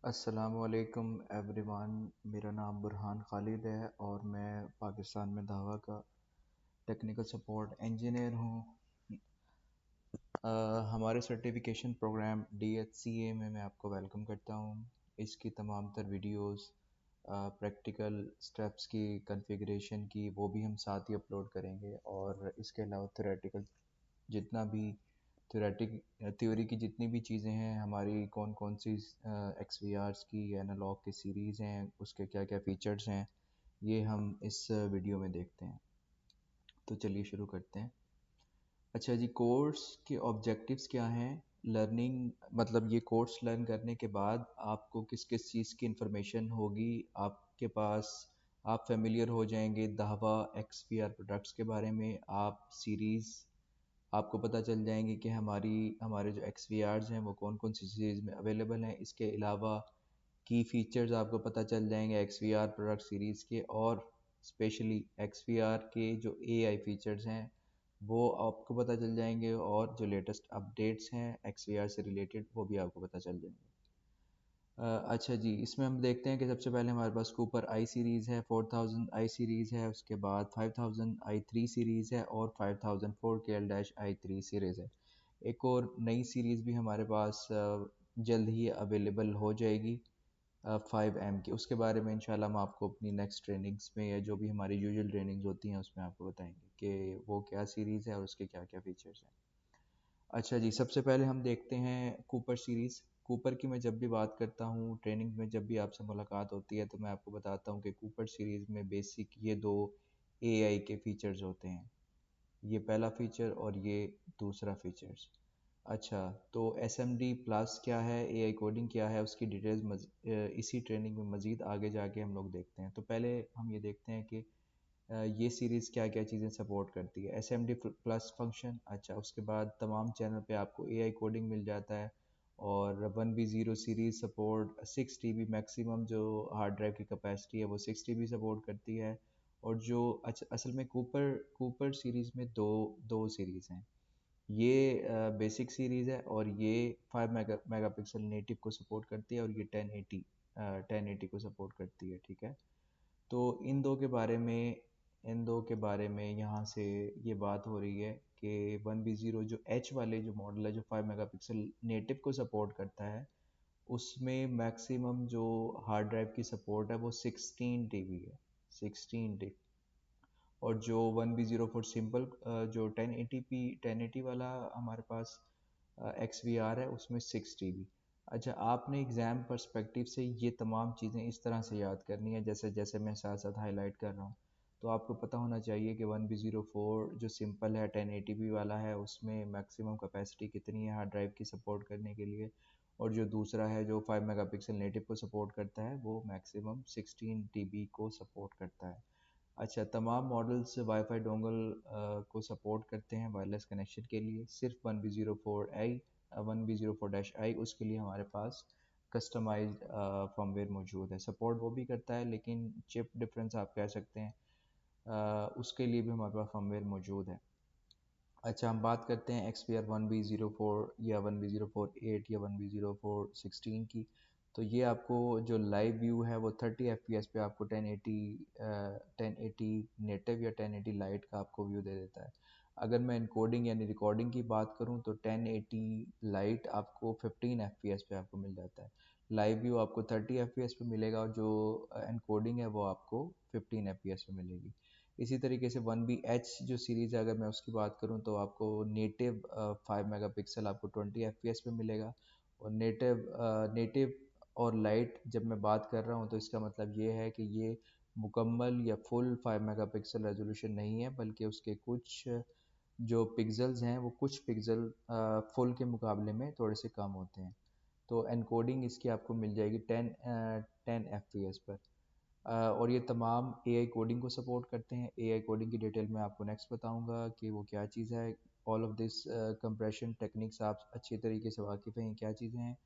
अस्सलामुअलैकुम एवरीवन। मेरा नाम बुरहान खालिद है और मैं पाकिस्तान में दावा का टेक्निकल सपोर्ट इंजीनियर हूँ। हमारे सर्टिफिकेशन प्रोग्राम DHCA में मैं आपको वेलकम करता हूँ। इसकी तमाम तर वीडियोस प्रैक्टिकल स्टेप्स की कॉन्फ़िगरेशन की वो भी हम साथ ही अपलोड करेंगे, और इसके अलावा थ्योरेटिकल जितना भी थ्योरी की जितनी भी चीज़ें हैं, हमारी कौन कौन सी XVRs की एनालॉग की सीरीज़ हैं, उसके क्या क्या फ़ीचर्स हैं, ये हम इस वीडियो में देखते हैं। तो चलिए शुरू करते हैं। अच्छा जी, कोर्स के ऑब्जेक्टिव्स क्या हैं? लर्निंग मतलब ये कोर्स लर्न करने के बाद आपको किस किस चीज़ की इंफॉर्मेशन होगी आपके पास। आप फेमिलियर हो जाएंगे दावा XVR प्रोडक्ट्स के बारे में। आप सीरीज़ आपको पता चल जाएंगे कि हमारे जो XVRs हैं वो कौन कौन सी सीरीज़ में अवेलेबल हैं। इसके अलावा की फ़ीचर्स आपको पता चल जाएंगे XVR प्रोडक्ट सीरीज़ के, और स्पेशली XVR के जो AI फ़ीचर्स हैं वो आपको पता चल जाएंगे, और जो लेटेस्ट अपडेट्स हैं XVR से रिलेटेड वो भी आपको पता चल जाएंगे। अच्छा जी, इसमें हम देखते हैं कि सबसे पहले हमारे पास कूपर आई सीरीज़ है, 4000 आई सीरीज़ है, उसके बाद 5000 आई3 सीरीज़ है, और 5004 KL-I3 सीरीज़ है। एक और नई सीरीज़ भी हमारे पास जल्द ही अवेलेबल हो जाएगी 5M की। उसके बारे में इंशाल्लाह हम आपको अपनी नेक्स्ट ट्रेनिंग्स में, या जो भी हमारी यूजुअल ट्रेनिंग्स होती हैं उसमें आपको बताएंगे कि वो क्या सीरीज़ है और उसके क्या क्या फ़ीचर्स हैं। अच्छा जी, सबसे पहले हम देखते हैं कूपर सीरीज़। कूपर की मैं जब भी बात करता हूँ ट्रेनिंग में, जब भी आपसे मुलाकात होती है, तो मैं आपको बताता हूँ कि कूपर सीरीज़ में बेसिक ये दो AI के फीचर्स होते हैं। ये पहला फीचर और ये दूसरा फीचर्स। अच्छा, तो SMD प्लस क्या है, AI कोडिंग क्या है, उसकी डिटेल्स इसी ट्रेनिंग में मज़ीद आगे जाके हम लोग देखते हैं। तो पहले हम ये देखते हैं कि ये सीरीज़ क्या क्या चीज़ें सपोर्ट करती है। SMD plus function. अच्छा, उसके बाद तमाम चैनल पे आपको AI कोडिंग मिल जाता है, और 1B0 series support, 6 TB maximum जो हार्ड ड्राइव की कैपेसिटी है वो 6 TB सपोर्ट करती है। और जो असल में कूपर कूपर सीरीज़ में दो दो सीरीज़ हैं। ये बेसिक सीरीज़ है, और ये 5 मेगापिक्सल नेटिव को सपोर्ट करती है, और ये 1080 को सपोर्ट करती है। ठीक है, तो इन दो के बारे में यहाँ से ये बात हो रही है कि 1B0 जो H वाले जो मॉडल है, जो 5 मेगापिक्सल नेटिव को सपोर्ट करता है, उसमें मैक्सिमम जो हार्ड ड्राइव की सपोर्ट है वो 16 TB है। 16 TB। और जो 1B04 सिंपल जो 1080 वाला हमारे पास XVR है, उसमें 6 TB। अच्छा, आपने एग्ज़ाम पर्सपेक्टिव से ये तमाम चीज़ें इस तरह से याद करनी है जैसे जैसे मैं साथ साथ हाईलाइट कर रहा हूँ। तो आपको पता होना चाहिए कि 1B04 जो सिंपल है 1080p वाला है, उसमें मैक्सिमम कैपेसिटी कितनी है हार्ड ड्राइव की सपोर्ट करने के लिए, और जो दूसरा है जो 5 मेगापिक्सल नेटिव को सपोर्ट करता है वो मैक्सिमम 16 TB को सपोर्ट करता है। अच्छा, तमाम मॉडल्स वाईफाई डोंगल को सपोर्ट करते हैं वायरलेस कनेक्शन के लिए। सिर्फ 1B04 उसके लिए हमारे पास कस्टमाइज्ड फर्मवेयर मौजूद है। सपोर्ट वो भी करता है, लेकिन चिप डिफरेंस आप कह सकते हैं, उसके लिए भी हमारे पास फर्मवेयर मौजूद है। अच्छा, हम बात करते हैं XPR 1B04 या 1B048 या 1B0416 की। तो ये आपको जो लाइव व्यू है वो 30 FPS पे आपको 1080 नेटिव या 1080 लाइट का आपको व्यू दे देता है। अगर मैं इनकोडिंग यानी रिकॉर्डिंग की बात करूं तो 1080 लाइट आपको 15 FPS पे आपको मिल जाता है। लाइव व्यू आपको 30 FPS पे मिलेगा, और जो इनकोडिंग है वो आपको 15 FPS पे मिलेगी। इसी तरीके से 1BH जो सीरीज़ है, अगर मैं उसकी बात करूं तो आपको नेटिव 5 मेगापिक्सल आपको 20 FPS पे मिलेगा। और नेटिव और लाइट जब मैं बात कर रहा हूं तो इसका मतलब ये है कि ये मुकम्मल या फुल 5 मेगापिक्सल रेजोल्यूशन नहीं है, बल्कि उसके कुछ जो पिक्सल्स हैं वो कुछ पिक्सल फुल के मुकाबले में थोड़े से कम होते हैं। तो एनकोडिंग इसकी आपको मिल जाएगी 10 FPS पर। और ये तमाम AI कोडिंग को सपोर्ट करते हैं। AI कोडिंग की डिटेल में आपको नेक्स्ट बताऊंगा कि वो क्या चीज़ है। All of this compression techniques आप अच्छी तरीके से वाकिफ़ हैं क्या चीज़ें हैं।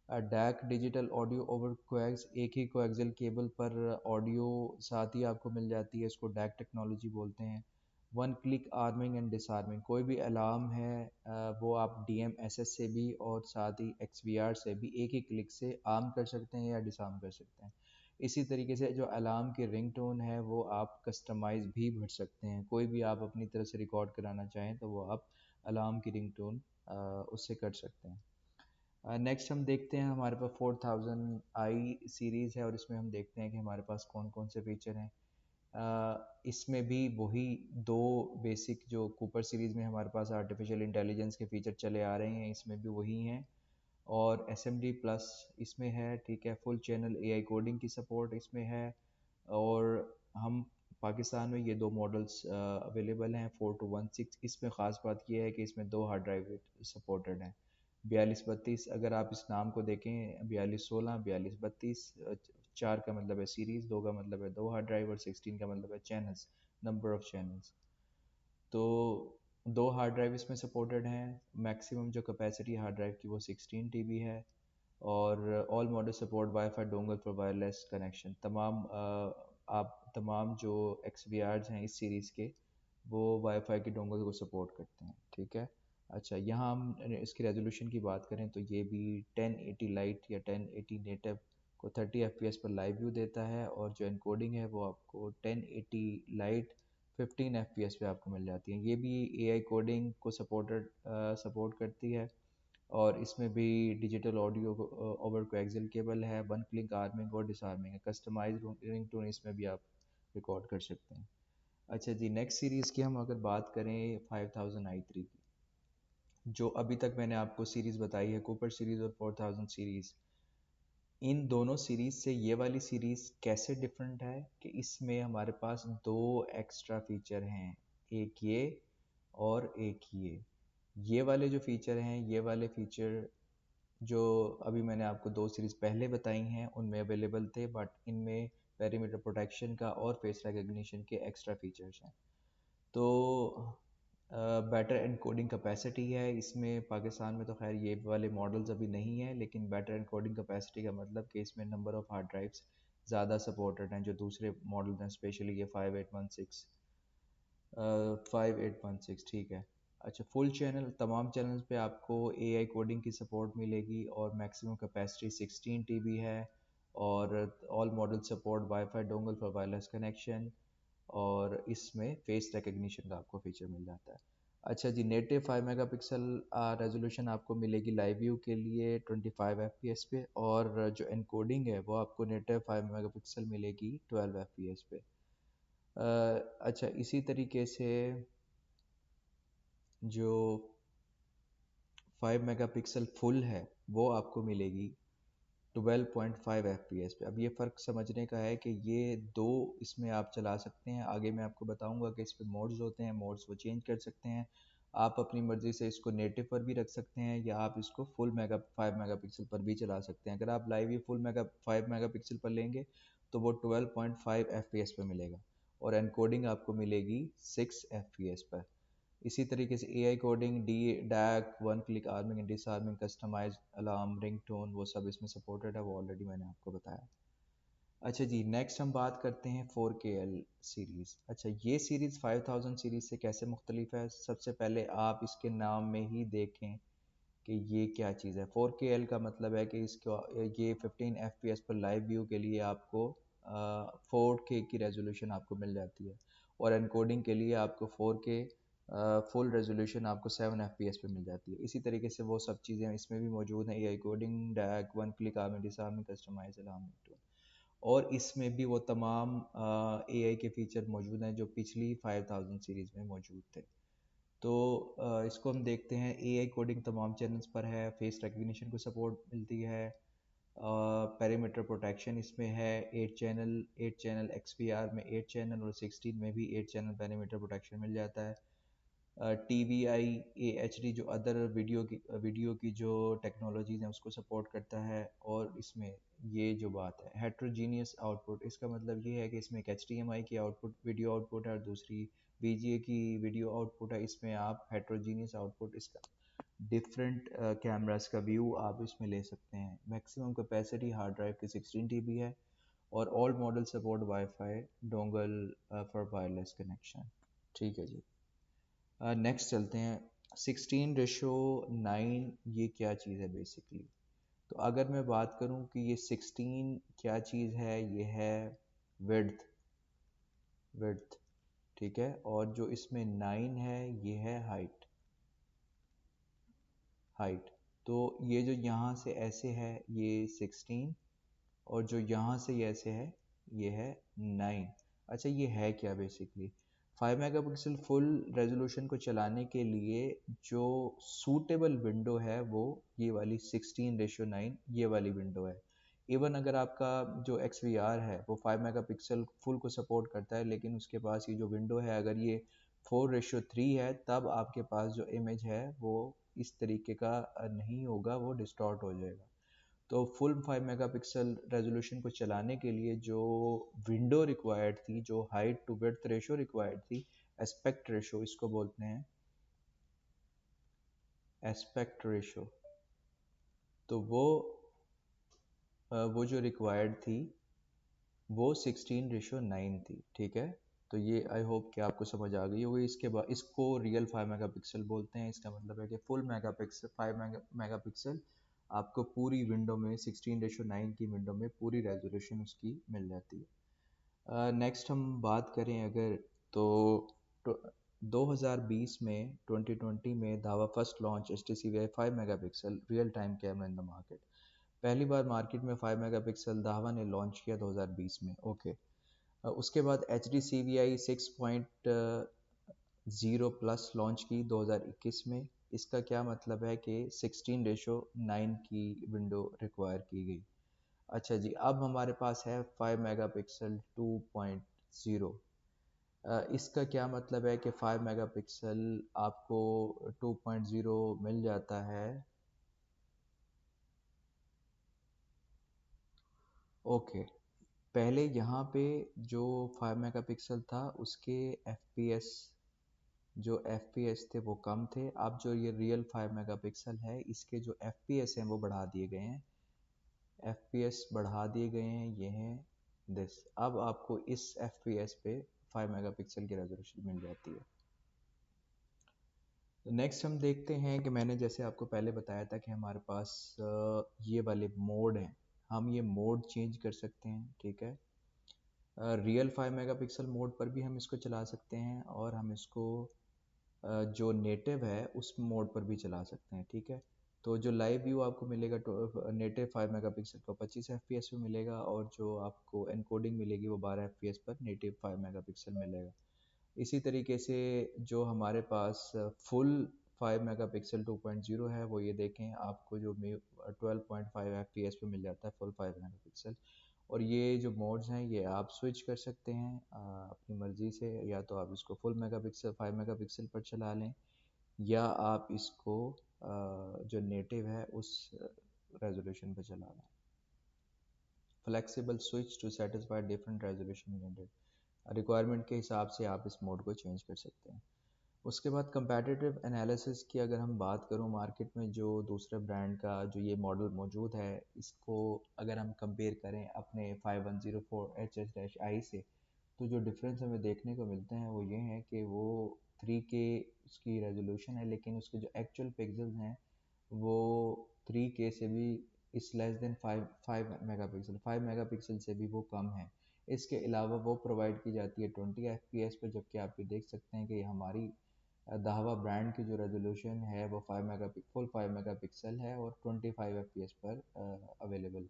DAC digital audio over coax, एक ही कोएक्सियल केबल पर ऑडियो साथ ही आपको मिल जाती है, इसको डैक टेक्नोलॉजी बोलते हैं। One click arming and disarming, कोई भी अलार्म है वो आप DMSS से भी और साथ ही XVR से भी एक ही क्लिक से आर्म कर सकते हैं या डिसआर्म कर सकते हैं। इसी तरीके से जो अलार्म की रिंगटोन है वो आप कस्टमाइज भी भर सकते हैं, कोई भी आप अपनी तरफ से रिकॉर्ड कराना चाहें तो वो आप अलार्म की रिंगटोन उससे कर सकते हैं। नेक्स्ट हम देखते हैं, हमारे पास 4000i सीरीज़ है और इसमें हम देखते हैं कि हमारे पास कौन कौन से फीचर हैं। इसमें भी वही दो बेसिक जो कूपर सीरीज़ में हमारे पास आर्टिफिशियल इंटेलिजेंस के फीचर चले आ रहे हैं, इसमें भी वही हैं। और SMD प्लस इसमें है, ठीक है। फुल चैनल AI कोडिंग की सपोर्ट इसमें है। और हम पाकिस्तान में ये दो मॉडल्स अवेलेबल हैं 4216। इसमें ख़ास बात यह है कि इसमें दो हार्ड ड्राइव सपोर्टेड हैं। 4232 अगर आप इस नाम को देखें, 4216 4232, चार का मतलब है सीरीज़, दो का मतलब है दो हार्ड ड्राइव और 16 का मतलब है चैनल्स, नंबर ऑफ चैनल्स। तो दो हार्ड ड्राइव इसमें सपोर्टेड हैं। मैक्सिमम जो कैपेसिटी हार्ड ड्राइव की वो 16 TB है। और all model support wifi dongle for wireless connection. तमाम आप तमाम जो XVRs हैं इस सीरीज़ के वो वाईफाई के डोंगल को सपोर्ट करते हैं, ठीक है। अच्छा, यहाँ हम इसकी रेजोल्यूशन की बात करें तो ये भी 1080 लाइट या 1080 नेटिव को 30 FPS पर लाइव व्यू देता है। और जो इनकोडिंग है वो आपको 1080 लाइट 15 FPS पे आपको मिल जाती है। ये भी AI कोडिंग को सपोर्ट करती है। और इसमें भी digital audio over coaxial cable है, वन क्लिक आर्मिंग और डिसआर्मिंग है, कस्टमाइज रिंगटोन इसमें भी आप रिकॉर्ड कर सकते हैं। अच्छा जी, नेक्स्ट सीरीज़ की हम अगर बात करें 5000i3 की, जो अभी तक मैंने आपको सीरीज़ बताई है कूपर सीरीज़ और 4000 सीरीज़, इन दोनों सीरीज़ से ये वाली सीरीज़ कैसे डिफरेंट है कि इसमें हमारे पास दो एक्स्ट्रा फीचर हैं, एक ये और एक ये वाले जो फीचर हैं, ये वाले फीचर जो अभी मैंने आपको दो सीरीज़ पहले बताई हैं उनमें अवेलेबल थे, बट इनमें पेरीमीटर प्रोटेक्शन का और फेस रिकग्निशन के एक्स्ट्रा फीचर्स हैं। तो बेटर एनकोडिंग कैपेसिटी है इसमें। पाकिस्तान में तो खैर ये वाले मॉडल्स अभी नहीं है, लेकिन बेटर एनकोडिंग कैपेसिटी का मतलब कि इसमें नंबर ऑफ़ हार्ड ड्राइव्स ज़्यादा सपोर्टेड हैं जो दूसरे मॉडल्स हैं, स्पेशली ये 5816, ठीक है। अच्छा, फुल चैनल, तमाम चैनल्स पे आपको AI कोडिंग की सपोर्ट मिलेगी और मैक्सिमम कैपेसिटी 16 TB है। और all model support wifi dongle for wireless connection. और इसमें फेस रिकग्निशन का आपको फीचर मिल जाता है। अच्छा जी, नेटिव 5 मेगापिक्सल रेजोल्यूशन आपको मिलेगी लाइव व्यू के लिए 25 FPS पे। और जो एनकोडिंग है वो आपको नेटिव 5 मेगापिक्सल मिलेगी 12 FPS पे। अच्छा, इसी तरीके से जो 5 मेगापिक्सल फुल है वो आपको मिलेगी 12.5 FPS पे। अब ये फ़र्क समझने का है कि ये दो इसमें आप चला सकते हैं। आगे मैं आपको बताऊंगा कि इस पे मोड्स होते हैं, मोड्स वो चेंज कर सकते हैं। आप अपनी मर्ज़ी से इसको नेटिव पर भी रख सकते हैं या आप इसको फुल 5 मेगापिक्सल पर भी चला सकते हैं। अगर आप लाइव ही फुल 5 मेगापिक्सल पर लेंगे तो वो 12.5 FPS पे मिलेगा और एनकोडिंग आपको मिलेगी 6 FPS पर। इसी तरीके से AI coding, D DAC, one click arming and disarming, customise alarm, ringtone, वो सब इसमें सपोर्टेड है, वो ऑलरेडी मैंने आपको बताया। अच्छा जी, नेक्स्ट हम बात करते हैं 4KL सीरीज़। अच्छा, ये सीरीज़ 5000 सीरीज़ से कैसे मुख्तलिफ है? सबसे पहले आप इसके नाम में ही देखें कि ये क्या चीज़ है। 4KL का मतलब है कि इसको ये 15 FPS पर लाइव व्यू के लिए आपको 4K की रेजोल्यूशन आपको मिल जाती है। और एनकोडिंग के लिए आपको 4K फुल रेजोल्यूशन आपको 7 FPS पे मिल जाती है। इसी तरीके से वो सब चीज़ें इसमें भी मौजूद हैं, AI coding, DAC, one click arming, disarming, customise alarm tool. और इसमें भी वो तमाम AI के फीचर मौजूद हैं जो पिछली 5000 सीरीज़ में मौजूद थे। तो इसको हम देखते हैं। AI कोडिंग तमाम चैनल्स पर है, फेस रिकग्निशन को सपोर्ट मिलती है। पेरीमीटर प्रोटेक्शन इसमें है, 8 चैनल XPR में 8 चैनल और 16 में भी 8 चैनल पेरीमीटर प्रोटेक्शन मिल जाता है। TVI AHD जो अदर वीडियो की जो टेक्नोलॉजीज़ हैं उसको सपोर्ट करता है। और इसमें ये जो बात है हेट्रोजीनियस आउटपुट, इसका मतलब ये है कि इसमें एक HDMI की आउटपुट वीडियो आउटपुट है और दूसरी VGA की वीडियो आउटपुट है। इसमें आप हेट्रोजीनियस आउटपुट, इसका डिफरेंट कैमरास का व्यू आप इसमें ले सकते हैं। मैक्सिमम कैपेसिटी हार्ड ड्राइव की 16 TB है। और all model support wifi dongle for wireless connection. ठीक है जी। नेक्स्ट चलते हैं। 16:9 ये क्या चीज़ है बेसिकली? तो अगर मैं बात करूं कि ये 16 क्या चीज़ है, ये है विड्थ। विड्थ, ठीक है। और जो इसमें 9 है ये है हाइट। हाइट, तो ये जो यहाँ से ऐसे है ये 16, और जो यहाँ से ये ऐसे है ये है 9। अच्छा, ये है क्या बेसिकली? 5 मेगापिक्सल फुल रेजोल्यूशन को चलाने के लिए जो सूटेबल विंडो है वो ये वाली 16:9 ये वाली विंडो है। इवन अगर आपका जो XVR है वो 5 मेगापिक्सल फुल को सपोर्ट करता है, लेकिन उसके पास ये जो विंडो है अगर ये 4:3 है, तब आपके पास जो इमेज है वो इस तरीके का नहीं होगा, वो डिस्टॉर्ट हो जाएगा। तो फुल 5 मेगापिक्सल रेजोल्यूशन को चलाने के लिए जो विंडो रिक्वायर्ड थी, जो height to width ratio required थी, एस्पेक्ट रेशो इसको बोलते हैं, एस्पेक्ट रेशो, तो वो जो रिक्वायर्ड थी वो 16:9 थी, ठीक है। तो ये आई होप कि आपको समझ आ गई होगी। इसके बाद इसको रियल 5 मेगापिक्सल बोलते हैं। इसका मतलब है कि फुल मेगापिक्सल 5 मेगापिक्सल आपको पूरी विंडो में 16:9 की विंडो में पूरी रेजोल्यूशन उसकी मिल जाती है। नेक्स्ट हम बात करें अगर, तो 2020 में 2020 में दावा first launch HTC Vive 5 megapixel real time camera in the market. पहली बार मार्केट में 5 मेगापिक्सल दावा ने लॉन्च किया 2020 में, ओके। उसके बाद H D C V I 6.0 plus launch की 2021 में। इसका क्या मतलब है कि 16:9 की विंडो रिक्वायर की गई। अच्छा जी, अब हमारे पास है 5 मेगापिक्सल 2.0। इसका क्या मतलब है कि 5 मेगापिक्सल आपको 2.0 मिल जाता है, ओके। पहले यहाँ पे जो 5 मेगापिक्सल था उसके FPS, जो FPS थे वो कम थे। अब जो ये रियल 5 मेगापिक्सल है इसके जो FPS हैं वो बढ़ा दिए गए हैं। FPS बढ़ा दिए गए हैं, ये हैं दिस। अब आपको इस FPS पे 5 मेगापिक्सल की रेजोल्यूशन मिल जाती है। नेक्स्ट हम देखते हैं कि मैंने जैसे आपको पहले बताया था कि हमारे पास ये वाले मोड हैं। हम ये मोड चेंज कर सकते हैं, ठीक है। रियल 5 मेगापिक्सल मोड पर भी हम इसको चला सकते हैं, और हम इसको जो नेटिव है उस मोड पर भी चला सकते हैं, ठीक है। तो जो लाइव व्यू आपको मिलेगा नेटिव 5 मेगापिक्सल का 25 FPS पे मिलेगा, और जो आपको एनकोडिंग मिलेगी वो 12 FPS पर नेटिव 5 मेगापिक्सल मिलेगा। इसी तरीके से जो हमारे पास फुल 5 मेगापिक्सल 2.0 है वो ये देखें, आपको जो 12.5 FPS पे मिल जाता है फुल 5 मेगापिक्सल। और ये जो मोड्स हैं ये आप स्विच कर सकते हैं अपनी मर्ज़ी से, या तो आप इसको फुल मेगापिक्सल 5 मेगापिक्सल पर चला लें, या आप इसको जो नेटिव है उस रेजोल्यूशन पर चला लें। Flexible switch to satisfy different resolution needed, requirement के हिसाब से आप इस मोड को चेंज कर सकते हैं। उसके बाद कंपैटिटिव एनालिसिस की अगर हम बात करूं, मार्केट में जो दूसरे ब्रांड का जो ये मॉडल मौजूद है, इसको अगर हम कंपेयर करें अपने 5104HS-I से, तो जो डिफरेंस हमें देखने को मिलते हैं वो ये हैं कि वो 3K उसकी रेजोल्यूशन है, लेकिन उसके जो एक्चुअल पिक्सल्स हैं वो 3K से भी इस लेस देन 5 मेगापिक्सल 5 मेगापिक्सल से भी वो कम है। इसके अलावा वो प्रोवाइड की जाती है 20 FPS पर, जबकि आप ये देख सकते हैं कि हमारी दाहवा ब्रांड की जो रेजोल्यूशन है वो 5 मेगापिक्सल है और 25 FPS पर अवेलेबल है।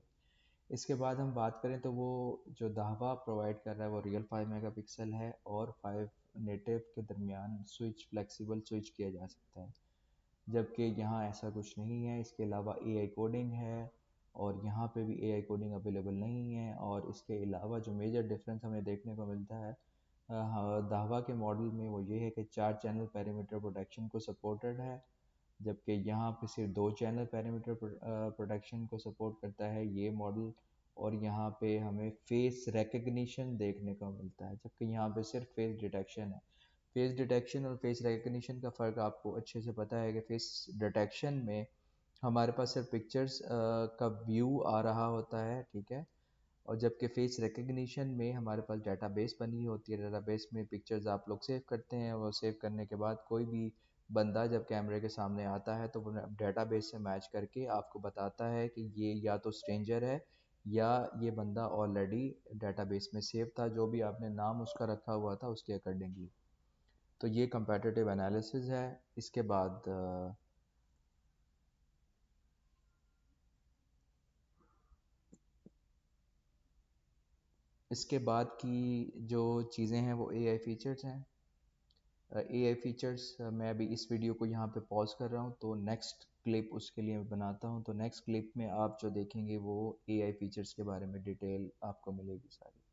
इसके बाद हम बात करें तो वो जो दाहवा प्रोवाइड कर रहा है वो रियल 5 मेगापिक्सल है, और 5 नेटिव के दरमियान स्विच फ्लेक्सिबल स्विच किया जा सकता है, जबकि यहाँ ऐसा कुछ नहीं है। इसके अलावा AI कोडिंग है, और यहाँ पे भी AI कोडिंग अवेलेबल नहीं है। और इसके अलावा जो मेजर डिफरेंस हमें देखने को मिलता है दावा के मॉडल में वो ये है कि 4 चैनल पैरामीटर प्रोटेक्शन को सपोर्टेड है, जबकि यहाँ पे सिर्फ 2 चैनल पैरामीटर प्रोटेक्शन को सपोर्ट करता है ये मॉडल। और यहाँ पे हमें फेस रिकग्निशन देखने को मिलता है, जबकि यहाँ पे सिर्फ फेस डिटेक्शन है। फेस डिटेक्शन और फेस रिकग्निशन का फ़र्क आपको अच्छे से पता है कि फेस डिटेक्शन में हमारे पास सिर्फ पिक्चर्स का व्यू आ रहा होता है, ठीक है। और जबकि फेस रिकग्निशन में हमारे पास डेटाबेस बनी होती है, डेटाबेस में पिक्चर्स आप लोग सेव करते हैं, और सेव करने के बाद कोई भी बंदा जब कैमरे के सामने आता है तो वो डेटाबेस से मैच करके आपको बताता है कि ये या तो स्ट्रेंजर है या ये बंदा ऑलरेडी डेटाबेस में सेव था, जो भी आपने नाम उसका रखा हुआ था उसके अकॉर्डिंगली। तो ये कंपैटिटिव एनालिसिस है। इसके बाद इसके बाद की जो चीज़ें हैं वो एआई फीचर्स हैं। एआई फीचर्स मैं अभी इस वीडियो को यहाँ पे पॉज कर रहा हूँ, तो नेक्स्ट क्लिप उसके लिए मैं बनाता हूँ। तो नेक्स्ट क्लिप में आप जो देखेंगे वो एआई फीचर्स के बारे में डिटेल आपको मिलेगी सारी।